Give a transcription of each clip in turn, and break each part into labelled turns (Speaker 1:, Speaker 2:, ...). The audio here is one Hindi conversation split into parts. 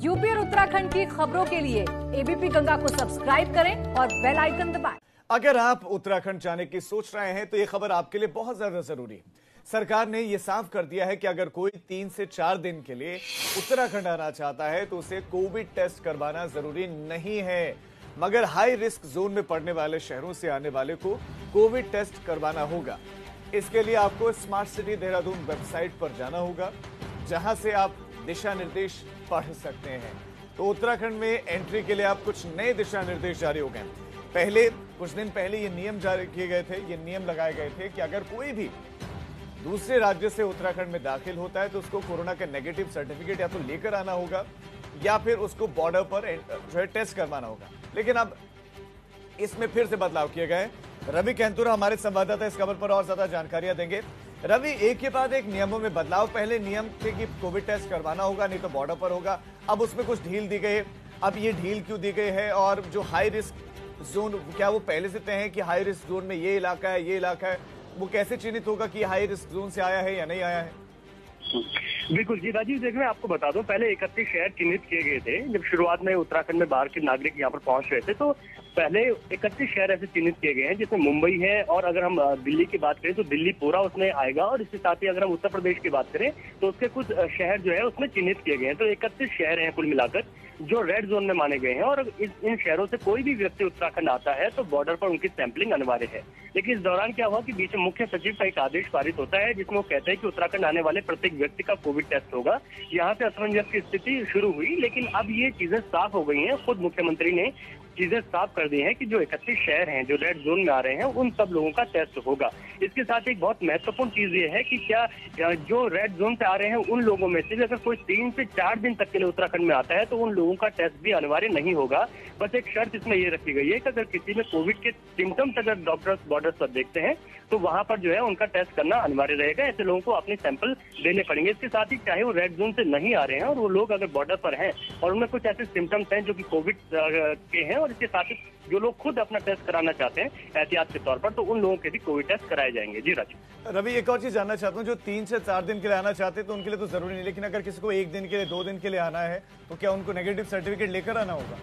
Speaker 1: यूपी और उत्तराखंड की खबरों के लिए एबीपी गंगा को सब्सक्राइब करें और बेल आइकन दबाएं।
Speaker 2: अगर आप उत्तराखंड जाने की सोच रहे हैं तो यह खबर आपके लिए बहुत ज्यादा जरूरी है। सरकार ने यह साफ कर दिया है कि अगर कोई 3 से 4 दिन के लिए उत्तराखंड आना चाहता है तो उसे कोविड टेस्ट करवाना जरूरी नहीं है, मगर हाई रिस्क जोन में पड़ने वाले शहरों से आने वाले को कोविड टेस्ट करवाना होगा। इसके लिए आपको स्मार्ट सिटी देहरादून वेबसाइट पर जाना होगा, जहां से आप दिशा निर्देश पढ़ सकते हैं। तो उत्तराखंड में एंट्री के लिए आप कुछ नए दिशा निर्देश जारी हो गए। पहले कुछ दिन पहले ये नियम जारी किए गए थे, ये नियम लगाए गए थे कि अगर कोई भी दूसरे राज्य से उत्तराखंड में दाखिल होता है तो उसको कोरोना का नेगेटिव सर्टिफिकेट या तो लेकर आना होगा या फिर उसको बॉर्डर पर जो है टेस्ट करवाना होगा। लेकिन अब इसमें फिर से बदलाव किए गए। रवि कैंतुरा हमारे संवाददाता इस खबर पर और ज्यादा जानकारियां देंगे। रवि, एक के बाद एक नियमों में बदलाव। पहले नियम थे कि कोविड टेस्ट करवाना होगा, नहीं तो बॉर्डर पर होगा। अब उसमें कुछ ढील दी गई है। अब ये ढील क्यों दी गई है और जो हाई रिस्क जोन, क्या वो पहले से तय है कि हाई रिस्क जोन में ये इलाका है, ये इलाका है? वो कैसे चिन्हित होगा कि हाई रिस्क जोन से आया है या नहीं आया है?
Speaker 3: बिल्कुल जी राजीव, देखिए मैं आपको बता दूं, पहले 31 शहर चिन्हित किए गए थे। जब शुरुआत में उत्तराखंड में बाहर के नागरिक यहाँ पर पहुंच रहे थे तो पहले 31 शहर ऐसे चिन्हित किए गए हैं, जिसमें मुंबई है। और अगर हम दिल्ली की बात करें तो दिल्ली पूरा उसमें आएगा। और इसके साथ ही अगर हम उत्तर प्रदेश की बात करें तो उसके कुछ शहर जो है उसमें चिन्हित किए गए हैं। तो 31 शहर हैं कुल मिलाकर जो रेड जोन में माने गए हैं। और इन शहरों से कोई भी व्यक्ति उत्तराखंड आता है तो बॉर्डर पर उनकी सैंपलिंग अनिवार्य है। लेकिन इस दौरान क्या हुआ कि बीच में मुख्य सचिव का एक आदेश पारित होता है, जिसमें वो कहते हैं कि उत्तराखंड आने वाले प्रत्येक व्यक्ति का कोविड टेस्ट होगा। यहाँ से असमंजस की स्थिति शुरू हुई, लेकिन अब ये चीजें साफ हो गई हैं। खुद मुख्यमंत्री ने चीजें साफ कर दी हैं कि जो 31 शहर हैं जो रेड जोन में आ रहे हैं उन सब लोगों का टेस्ट होगा। इसके साथ एक बहुत महत्वपूर्ण चीज ये है कि क्या जो रेड जोन से आ रहे हैं उन लोगों में से अगर कोई 3 से 4 दिन तक के लिए उत्तराखंड में आता है तो उन लोगों का टेस्ट भी अनिवार्य नहीं होगा। बस एक शर्त इसमें ये रखी गई है कि अगर किसी में कोविड के सिम्टम्स अगर डॉक्टर्स बॉर्डर पर देखते हैं तो वहां पर जो है उनका टेस्ट करना अनिवार्य रहेगा। ऐसे लोगों को अपने सैंपल देने पड़ेंगे। इसके साथ ही चाहे वो रेड जोन से नहीं आ रहे हैं और वो लोग अगर बॉर्डर पर हैं और उनमें कुछ ऐसे सिम्टम्स हैं जो कि कोविड के हैं, और इसके साथ ही जो लोग खुद अपना टेस्ट कराना चाहते हैं एहतियात के तौर पर, तो उन लोगों के भी कोविड टेस्ट कराए जाएंगे। जी राजीव।
Speaker 2: रवि, एक और चीज जानना चाहता हूँ, जो 3 से 4 दिन के लिए आना चाहते हैं तो उनके लिए तो जरूरी नहीं, लेकिन अगर किसी को 1 दिन के लिए, 2 दिन के लिए आना है तो क्या उनको नेगेटिव सर्टिफिकेट लेकर आना होगा?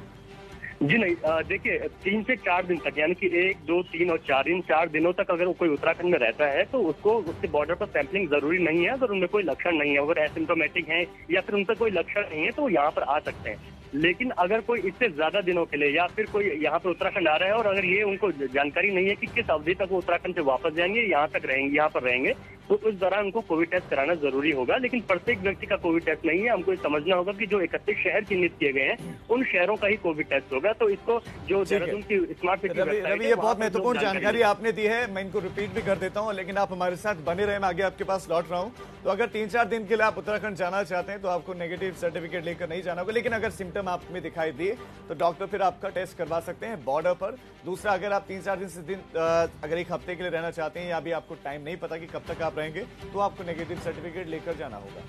Speaker 3: जी नहीं, देखिए 3 से 4 दिन तक, यानी कि 1, 2, 3 और 4 दिनों तक अगर कोई उत्तराखंड में रहता है तो उसको उसके बॉर्डर पर सैंपलिंग जरूरी नहीं है। अगर उनमें कोई लक्षण नहीं है, अगर एसिम्टोमेटिक है या फिर उनका कोई लक्षण नहीं है तो वो यहाँ पर आ सकते हैं। लेकिन अगर कोई इससे ज्यादा दिनों के लिए या फिर कोई यहाँ पर उत्तराखंड आ रहा है और अगर ये उनको जानकारी नहीं है कि किस अवधि तक वो उत्तराखंड से वापस जाएंगे, यहाँ पर रहेंगे, तो उस दौरान उनको कोविड टेस्ट कराना जरूरी होगा। लेकिन प्रत्येक व्यक्ति का कोविड टेस्ट नहीं है। हमको ये समझना होगा कि जो 31 शहर चिन्हित किए गए हैं उन शहरों का ही कोविड टेस्ट होगा। तो इसको जो देहरादून की स्मार्ट सिटी
Speaker 2: रवि, ये बहुत महत्वपूर्ण जानकारी आपने दी है। मैं इनको रिपीट भी कर देता हूँ, लेकिन आप हमारे साथ बने रहे, मैं आगे आपके पास लौट रहा हूँ। तो अगर 3-4 दिन के लिए आप उत्तराखंड जाना चाहते हैं तो आपको नेगेटिव सर्टिफिकेट लेकर नहीं जाना होगा। लेकिन अगर सिम्टम आप में दिखाई दिए तो डॉक्टर फिर आपका टेस्ट करवा सकते हैं बॉर्डर पर। दूसरा, अगर आप 3-4 दिन अगर 1 हफ्ते के लिए रहना चाहते हैं या अभी आपको टाइम नहीं पता कि कब तक आप रहेंगे तो आपको नेगेटिव सर्टिफिकेट लेकर जाना होगा।